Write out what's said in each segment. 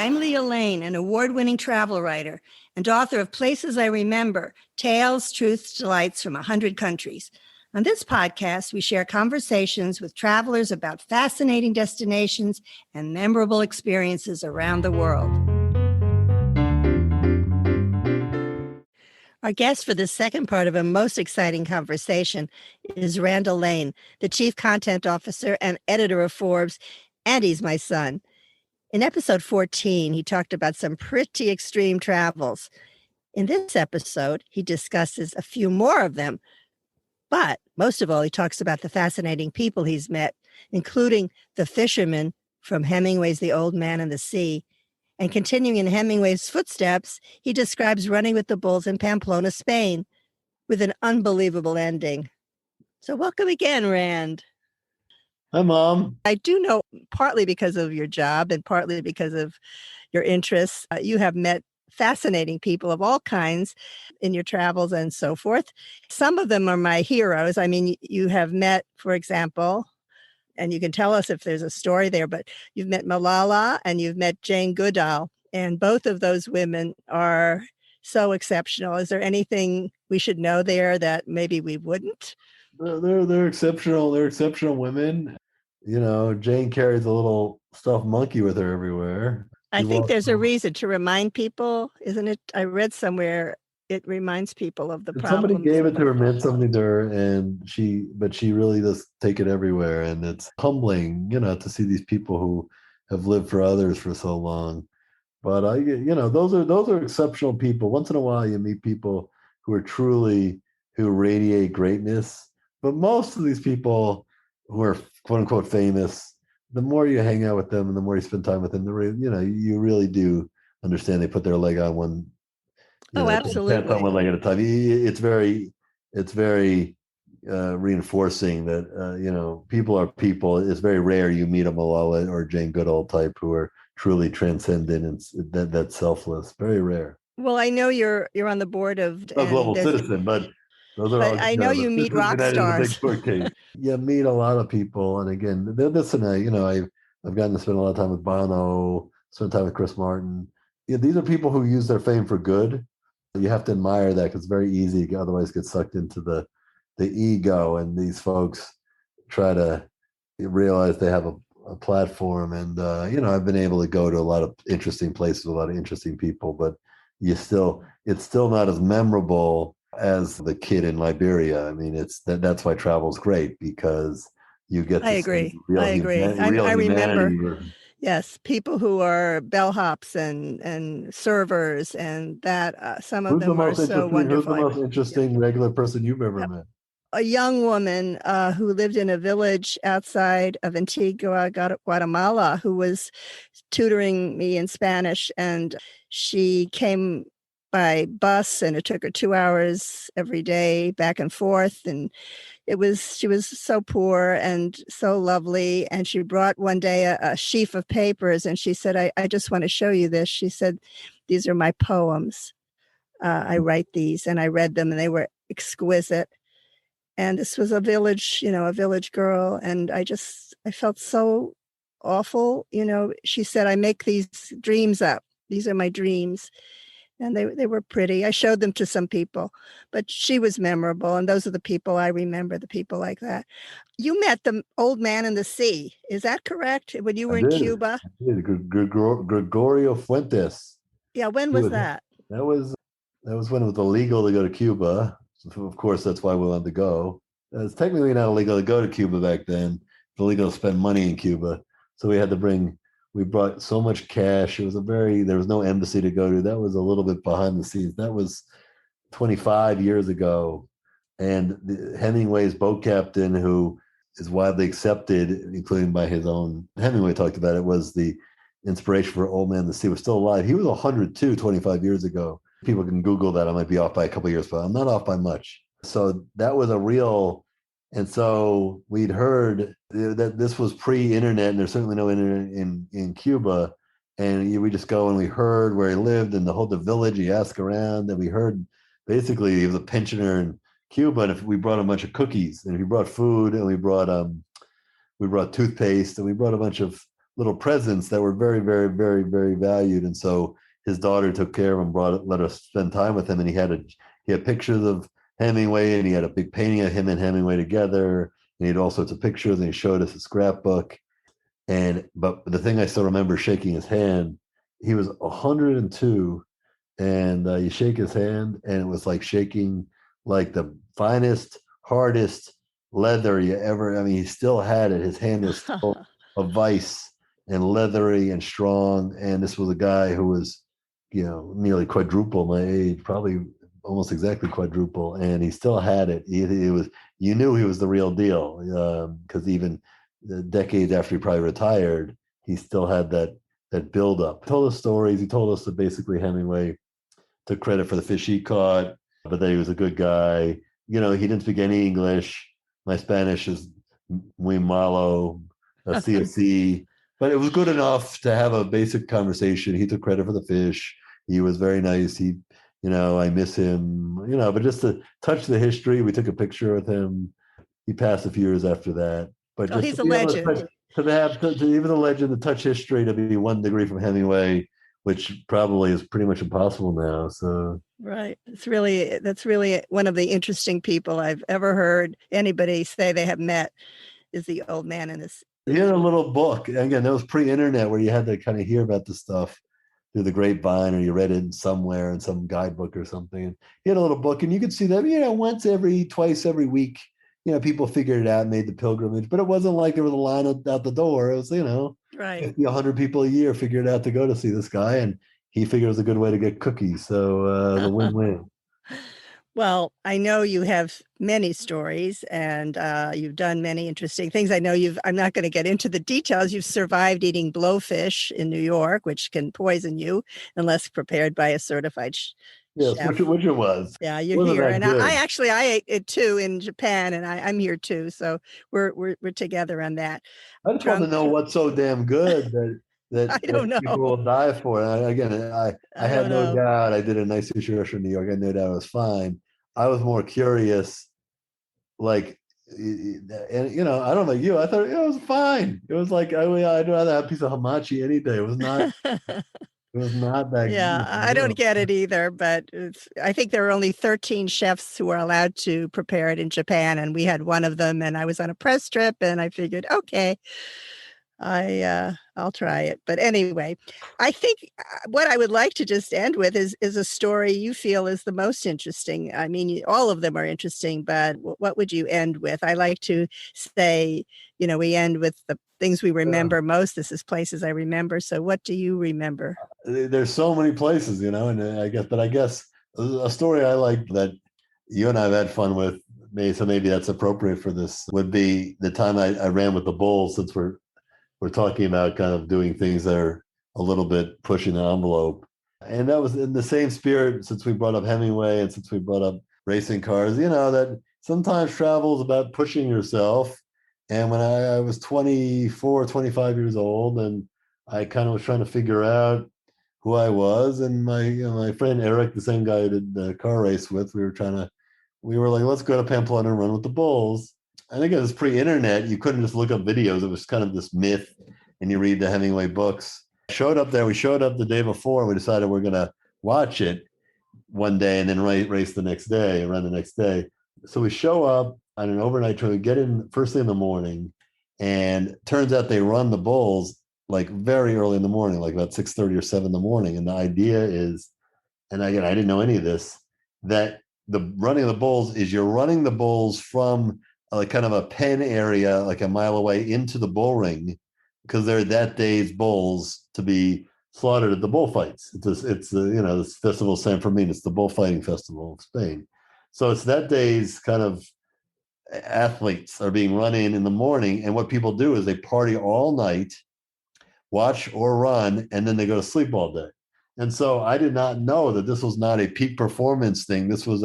I'm Leah Lane, an award-winning travel writer and author of Places I Remember, Tales, Truths, Delights from 100 Countries. On this podcast, we share conversations with travelers about fascinating destinations and memorable experiences around the world. Our guest for the second part of a most exciting conversation is Randall Lane, the Chief Content Officer and editor of Forbes, and he's my son. In episode 14, he talked about some pretty extreme travels. In this episode, he discusses a few more of them. But most of all, he talks about the fascinating people he's met, including the fisherman from Hemingway's The Old Man and the Sea. And continuing in Hemingway's footsteps, he describes running with the bulls in Pamplona, Spain, with an unbelievable ending. So welcome again, Rand. Hi, Mom. I do know, partly because of your job and partly because of your interests, you have met fascinating people of all kinds in your travels and so forth. Some of them are my heroes. I mean, you have met, for example, and you can tell us if there's a story there, but you've met Malala and you've met Jane Goodall, and both of those women are so exceptional. Is there anything we should know there that maybe we wouldn't? They're exceptional. They're exceptional women. You know, Jane carries a little stuffed monkey with her everywhere. I think there's a reason to remind people, isn't it? I read somewhere it reminds people of the problems. Somebody gave it to her, meant something to her, but she really does take it everywhere. And it's humbling, to see these people who have lived for others for so long. But those are exceptional people. Once in a while, you meet people who radiate greatness. But most of these people who are quote unquote famous, the more you hang out with them and the more you spend time with them, you really do understand they put their leg on one. Absolutely. On one leg at a time. It's very reinforcing that people are people. It's very rare you meet a Malala or Jane Goodall type who are truly transcendent and that's selfless. Very rare. Well, I know you're on the board of a global citizen, but those are all, I know you meet rock stars. You meet a lot of people, and again, listen, I've gotten to spend a lot of time with Bono, spent time with Chris Martin. These are people who use their fame for good. You have to admire that because it's very easy to otherwise get sucked into the ego, and these folks try to realize they have a platform. And I've been able to go to a lot of interesting places with a lot of interesting people, but it's still not as memorable as the kid in Liberia. I mean, that's why travel's great, because you get to I agree. I remember. Yes, people who are bellhops and servers, and that some of them are so wonderful. Who's the most interesting regular person you've ever met? A young woman who lived in a village outside of Antigua, Guatemala, who was tutoring me in Spanish, and she came by bus, and it took her 2 hours every day back and forth, and she was so poor and so lovely. And she brought one day a sheaf of papers, and she said, I just want to show you this. She said, these are my poems. I write these, and I read them, and they were exquisite. And this was a village girl. And I felt so awful. She said, I make these dreams up. These are my dreams. And they were pretty. I showed them to some people, but she was memorable. And those are the people I remember, the people like that. You met the Old Man in the Sea. Is that correct? When you were in Cuba? Gregorio Fuentes. Yeah. When was that? That was when it was illegal to go to Cuba. So of course, that's why we wanted to go. It's technically not illegal to go to Cuba back then. It's illegal to spend money in Cuba. So we brought so much cash. There was no embassy to go to. That was a little bit behind the scenes. That was 25 years ago. And Hemingway's boat captain, who is widely accepted, including by his own, Hemingway talked about it, was the inspiration for Old Man in the Sea, was still alive. He was 102 25 years ago. People can Google that. I might be off by a couple of years, but I'm not off by much. So that was and so we'd heard that this was pre-internet, and there's certainly no internet in Cuba. And we just go and we heard where he lived and the village. He asked around, and we heard basically he was a pensioner in Cuba. And if we brought a bunch of cookies, and if we brought food, and we brought toothpaste, and we brought a bunch of little presents that were very, very, very, very valued. And so his daughter took care of him, let us spend time with him, and he had pictures of Hemingway, and he had a big painting of him and Hemingway together, and he had all sorts of pictures, and he showed us a scrapbook. But the thing I still remember, shaking his hand, he was 102, and you shake his hand, and it was like shaking like the finest, hardest leather you ever. I mean, he still had it. His hand was still a vice and leathery and strong. And this was a guy who was, nearly quadruple my age, probably almost exactly quadruple, and he still had it. He was, you knew he was the real deal, because even the decades after he probably retired, he still had that build up. He told us stories. He told us that basically Hemingway took credit for the fish he caught, but that he was a good guy. He didn't speak any English. My Spanish is muy malo, CSC, but it was good enough to have a basic conversation. He took credit for the fish. He was very nice. I miss him, but just to touch the history, we took a picture with him. He passed a few years after that. But just he's to a be able legend. to even the legend to touch history, to be 1 degree from Hemingway, which probably is pretty much impossible now. So right, that's really one of the interesting people I've ever heard anybody say they have met, is the old man in this. He had a little book. Again, that was pre-internet, where you had to kind of hear about the stuff through the grapevine, or you read it somewhere in some guidebook or something. And he had a little book, and you could see that, twice every week, people figured it out, made the pilgrimage, but it wasn't like there was a line out the door. It was, Right. 50, 100 people a year figured out to go to see this guy, and he figured it was a good way to get cookies. So the win-win. Well, I know you have many stories, and you've done many interesting things. I know I'm not going to get into the details. You've survived eating blowfish in New York, which can poison you unless prepared by a certified Yes, chef. which it was. Yeah, you're Wasn't here, that and good? I ate it too in Japan, and I'm here too. So we're together on that. I just want to know what's so damn good I don't that people know. will die for. And again, I I had don't no know. doubt. I did a nice sushi restaurant in New York. I knew that was fine. I was more curious, like, and I don't know you. I thought it was fine. It was like I'd rather have a piece of hamachi any day. It was not. It was not that. Yeah, I don't get it either, but I think there are only 13 chefs who are allowed to prepare it in Japan, and we had one of them, and I was on a press trip, and I figured, okay, I'll try it. But anyway, I think what I would like to just end with is a story you feel is the most interesting. I mean, all of them are interesting, but what would you end with? I like to say, we end with the things we remember most. This is places I remember. So what do you remember? There's so many places, and I guess a story I like that you and I have had fun with, maybe that's appropriate for this, would be the time I ran with the Bulls, since we're talking about kind of doing things that are a little bit pushing the envelope. And that was in the same spirit, since we brought up Hemingway and since we brought up racing cars, that sometimes travel is about pushing yourself. And when I was 24, 25 years old, and I kind of was trying to figure out who I was, and my friend Eric, the same guy I did the car race with, we were like, let's go to Pamplona and run with the Bulls. I think it was pre-internet. You couldn't just look up videos. It was kind of this myth, and you read the Hemingway books. We showed up the day before. We decided we're going to watch it one day and then race the next day, run the next day. So we show up on an overnight train. We get in first thing in the morning, and turns out they run the Bulls like very early in the morning, like about 6:30 or 7 in the morning. And the idea is, and again, I didn't know any of this, that the running of the Bulls is you're running the Bulls from like kind of a pen area, like a mile away, into the bull ring, because they're that day's bulls to be slaughtered at the bullfights. It's this festival San Fermin. It's the bullfighting festival of Spain. So it's that day's kind of athletes are being run in the morning. And what people do is they party all night, watch or run, and then they go to sleep all day. And so I did not know that this was not a peak performance thing. This was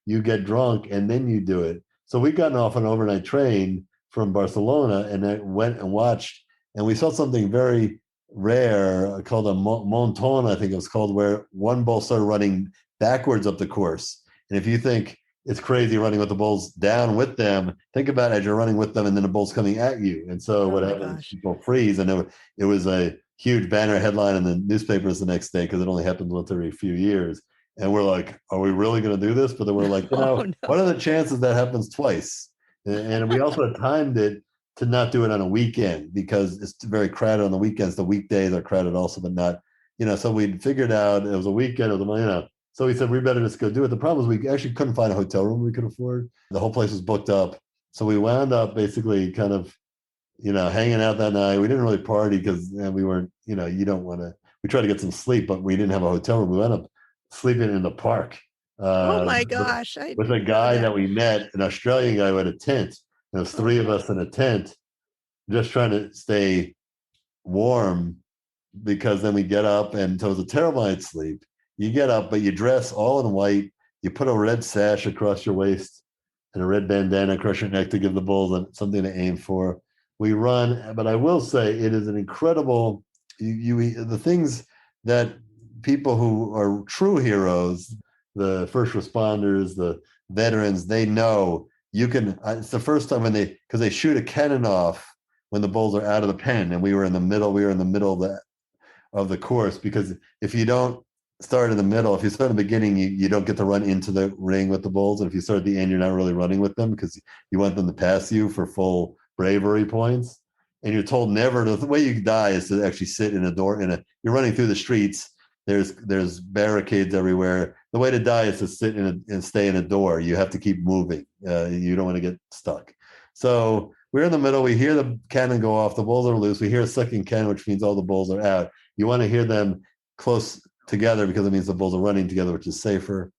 you get drunk and then you do it. So we got off an overnight train from Barcelona, and I went and watched, and we saw something very rare called a monton, I think it was called, where one bull started running backwards up the course. And if you think it's crazy running with the bulls down with them. Think about it as you're running with them and then the bull's coming at you. And so Oh what my happens, gosh. people freeze. And it was a huge banner headline in the newspapers the next day because it only happens once every few years. And we're like, are we really going to do this? But then we're like, Oh no. what are the chances that happens twice? And we also timed it to not do it on a weekend because it's very crowded on the weekends. The weekdays are crowded also, but not, so we figured out it was a weekend, it was so we said, we better just go do it. The problem is we actually couldn't find a hotel room we could afford. The whole place was booked up. So we wound up basically kind of, hanging out that night. We didn't really party because we weren't, you don't want to, we tried to get some sleep, but we didn't have a hotel room. We wound up sleeping in the park Oh uh, my with, gosh. I with a didn't know guy that. that we met, an Australian guy who had a tent. There was three of us in a tent just trying to stay warm because then we get up and so it was a terrible night's sleep. You get up, but you dress all in white. You put a red sash across your waist and a red bandana across your neck to give the bulls something to aim for. We run, but I will say it is an incredible. The things that people who are true heroes, the first responders, the veterans, they know you can. It's the first time because they shoot a cannon off when the bulls are out of the pen, and we were in the middle. We were in the middle of the course because if you don't start in the middle, if you start in the beginning, you don't get to run into the ring with the bulls. And if you start at the end, you're not really running with them because you want them to pass you for full bravery points. And you're told never to, the way you die is to actually sit in a door you're running through the streets. There's barricades everywhere. The way to die is to sit and stay in a door. You have to keep moving. You don't want to get stuck. So we're in the middle. We hear the cannon go off. The bulls are loose. We hear a second cannon, which means all the bulls are out. You want to hear them close together because it means the bulls are running together, which is safer.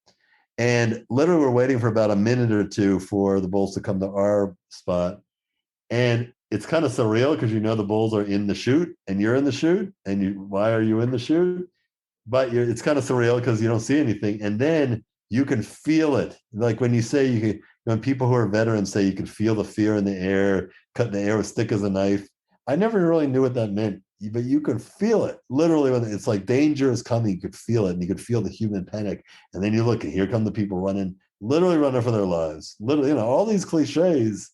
And literally, we're waiting for about a minute or two for the bulls to come to our spot. And it's kind of surreal because the bulls are in the chute and you're in the chute. And why are you in the chute? But it's kind of surreal because you don't see anything. And then you can feel it. Like when you say when people who are veterans say you can feel the fear in the air, cutting the air as thick as a knife. I never really knew what that meant, but you could feel it literally when it's like danger is coming. You could feel it, and you could feel the human panic. And then you look, and here come the people running, literally running for their lives. Literally, all these cliches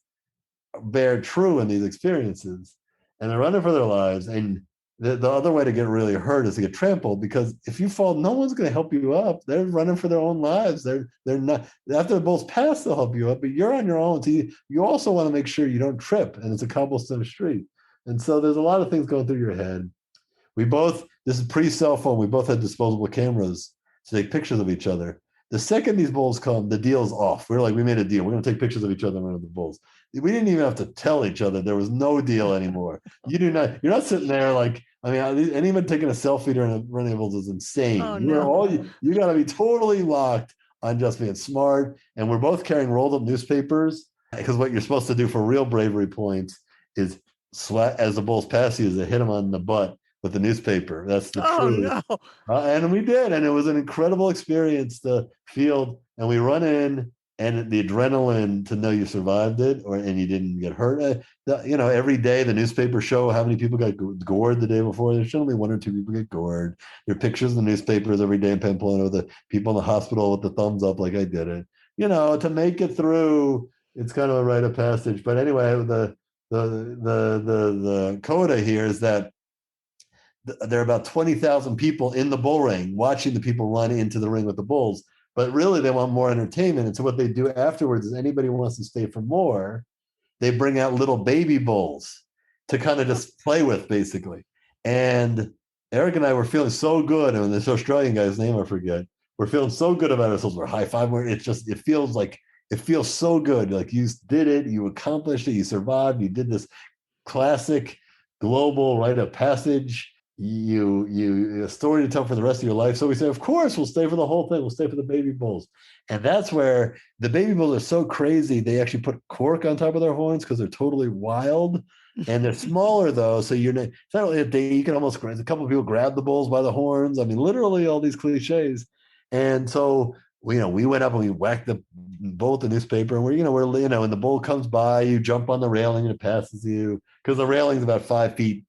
bear true in these experiences, and they're running for their lives. And the other way to get really hurt is to get trampled because if you fall, no one's going to help you up. They're running for their own lives. They're not after the bulls pass, they'll help you up, but you're on your own. So you also want to make sure you don't trip, and it's a cobblestone street. And so there's a lot of things going through your head. This is pre-cell phone. We both had disposable cameras to take pictures of each other. The second these bulls come, the deal's off. We're like, we made a deal. We're going to take pictures of each other in front of the bulls. We didn't even have to tell each other. There was no deal anymore. You're not sitting there like, anyone taking a selfie during running bulls is insane. Oh no. You got to be totally locked on just being smart. And we're both carrying rolled up newspapers because what you're supposed to do for real bravery points is as the bulls pass you, is to hit them on the butt with the newspaper. That's the Oh truth. no. And we did. And it was an incredible experience, the field. And we run in and the adrenaline to know you survived it and you didn't get hurt. Every day the newspapers show how many people got gored the day before. There's only one or two people get gored. There are pictures in the newspapers every day in Pamplona with the people in the hospital with the thumbs up like I did it. To make it through, it's kind of a rite of passage. But anyway, the coda here is that there are about 20,000 people in the bull ring watching the people run into the ring with the bulls, but really they want more entertainment. And so what they do afterwards is anybody who wants to stay for more, they bring out little baby bulls to kind of just play with basically. And Eric and I were feeling so good. And this Australian guy's name, I forget, we're feeling so good about ourselves. We're high fiving. It feels so good. Like you did it, you accomplished it, you survived, you did this classic global rite of passage. You a story to tell for the rest of your life. So we say, of course, we'll stay for the whole thing. We'll stay for the baby bulls. And that's where the baby bulls are so crazy. They actually put cork on top of their horns because they're totally wild. And they're smaller though. So you can almost a couple of people grab the bulls by the horns. Literally all these cliches. And so we went up and we whacked the bull with the newspaper, and and the bull comes by, you jump on the railing and it passes you because the railing's about 5 feet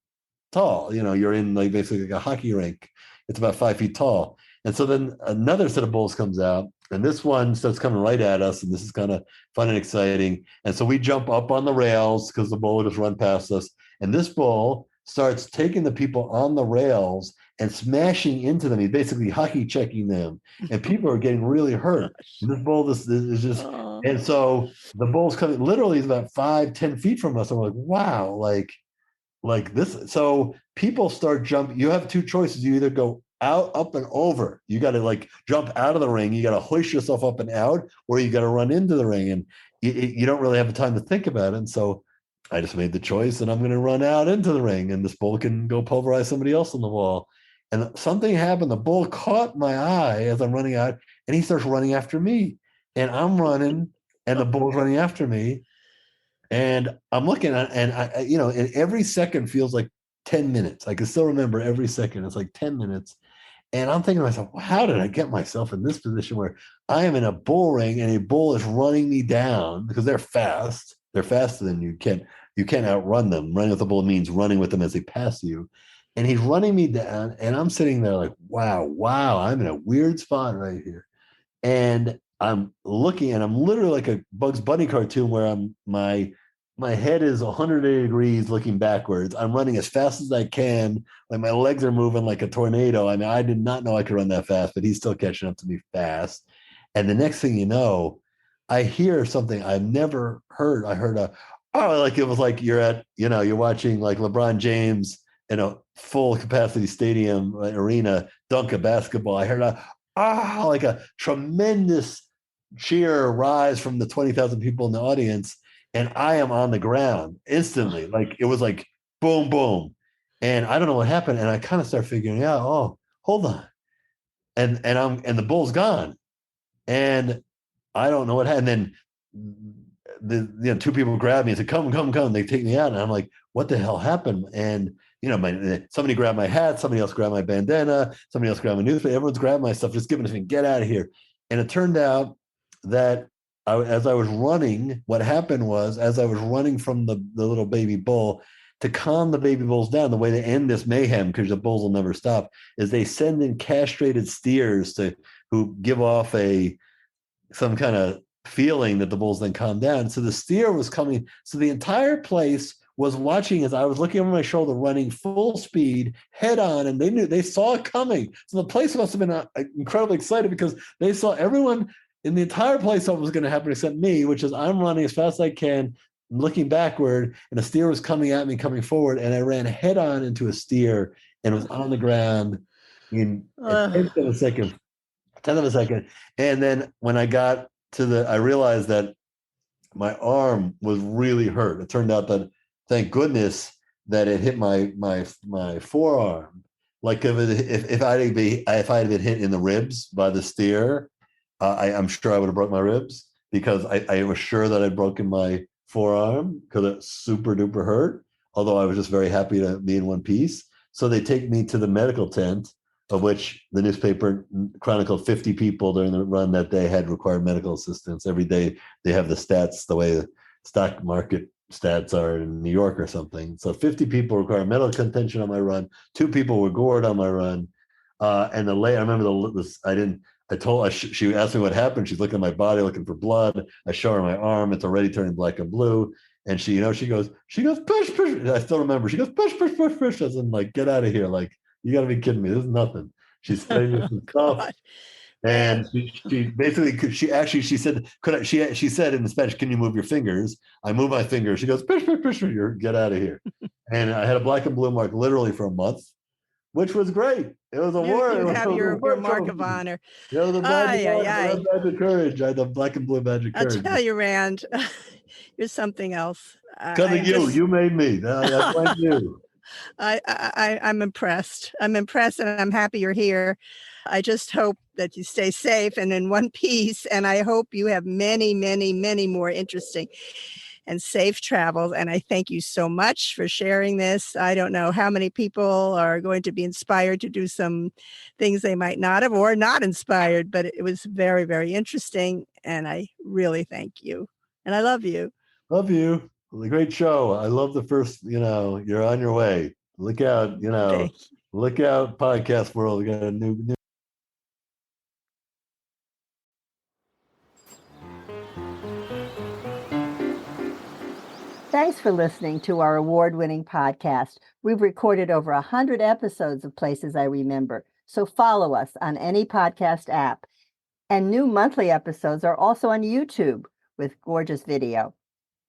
tall. You're in basically like a hockey rink. It's about 5 feet tall. And so then another set of bulls comes out And this one starts coming right at us, and this is kind of fun and exciting. And so we jump up on the rails because the bull will just run past us. And this bull starts taking the people on the rails and smashing into them. He's basically hockey checking them, and people are getting really hurt. And this bull, this is just, and so the bull's coming. Literally, is about 5-10 feet from us. I'm like, wow, like this. So people start jumping. You have two choices. You either go out, up, and over. You got to like jump out of the ring. You got to hoist yourself up and out, or you got to run into the ring. And you don't really have the time to think about it. And so I just made the choice, and I'm going to run out into the ring, and this bull can go pulverize somebody else on the wall. And something happened. The bull caught my eye as I'm running out, and he starts running after me. And I'm running, and the bull's running after me. And I'm looking at, and and every second feels like 10 minutes. I can still remember every second. It's like 10 minutes. And I'm thinking to myself, well, how did I get myself in this position where I am in a bull ring and a bull is running me down because they're fast. They're faster than you. You can't outrun them. Running with the bull means running with them as they pass you. And he's running me down, and I'm sitting there like, wow, I'm in a weird spot right here. And I'm looking, and I'm literally like a Bugs Bunny cartoon where my head is 180 degrees looking backwards. I'm running as fast as I can. Like my legs are moving like a tornado. I mean, I did not know I could run that fast, but he's still catching up to me fast. And the next thing you know, I hear something I've never heard. I heard like it was like you're watching like LeBron James in a full capacity stadium arena dunk a basketball. I heard like a tremendous cheer rise from the 20,000 people in the audience. And I am on the ground instantly. Like it was like boom, boom. And I don't know what happened. And I kind of start figuring out, oh, hold on. And the bull's gone. And I don't know what happened. And then two people grab me and said, come. They take me out. And I'm like, what the hell happened? And somebody grabbed my hat, somebody else grabbed my bandana, somebody else grabbed my newspaper. Everyone's grabbed my stuff, just giving it to me, get out of here. And it turned out that as I was running, what happened was, as I was running from the little baby bull, to calm the baby bulls down, the way to end this mayhem, because the bulls will never stop, is they send in castrated steers who give off some kind of feeling that the bulls then calm down. So the steer was coming. So the entire place was watching as I was looking over my shoulder, running full speed, head on, and they saw it coming. So the place must have been incredibly excited because they saw everyone in the entire place thought was going to happen except me, which is I'm running as fast as I can, looking backward, and a steer was coming at me, coming forward, and I ran head on into a steer and was on the ground in a tenth of a second. And then when I got I realized that my arm was really hurt. It turned out that, thank goodness, that it hit my forearm. Like if I had been hit in the ribs by the steer, I'm sure I would have broke my ribs, because I was sure that I'd broken my forearm because it's super duper hurt. Although I was just very happy to be in one piece. So they take me to the medical tent, of which the newspaper chronicled 50 people during the run that day had required medical assistance. Every day they have the stats the way the stock market stats are in New York or something. So 50 people required medical attention on my run. 2 people were gored on my run. And I remember she asked me what happened. She's looking at my body, looking for blood. I show her my arm. It's already turning black and blue. And she goes, push. I still remember. She goes, push. I was like, get out of here. Like, you got to be kidding me. This is nothing. She's saying this and stuff. And she basically, she said in Spanish, can you move your fingers? I move my fingers. She goes, push, get out of here. And I had a black and blue mark literally for a month, which was great. It was a war. You have your mark of honor. Yeah, the badge of courage. I had the black and blue badge of courage. I'll tell you, Rand, you're something else. Because of you made me. I blame you. I'm impressed. I'm impressed, and I'm happy you're here. I just hope that you stay safe and in one piece, and I hope you have many, many, many more interesting and safe travels. And I thank you so much for sharing this. I don't know how many people are going to be inspired to do some things they might not have, or not inspired, but it was very, very interesting. And I really thank you. And I love you. Love you. Well, a great show. I love the first, you're on your way. Look out, look out, podcast world. We got a new Thanks for listening to our award-winning podcast. We've recorded over 100 episodes of Places I Remember, so follow us on any podcast app. And new monthly episodes are also on YouTube with gorgeous video.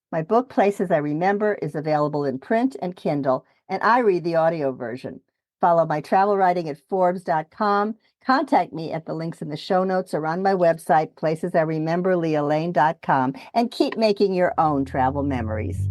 My book, Places I Remember, is available in print and Kindle, and I read the audio version. Follow my travel writing at Forbes.com. Contact me at the links in the show notes or on my website, placesirememberlealane.com, and keep making your own travel memories.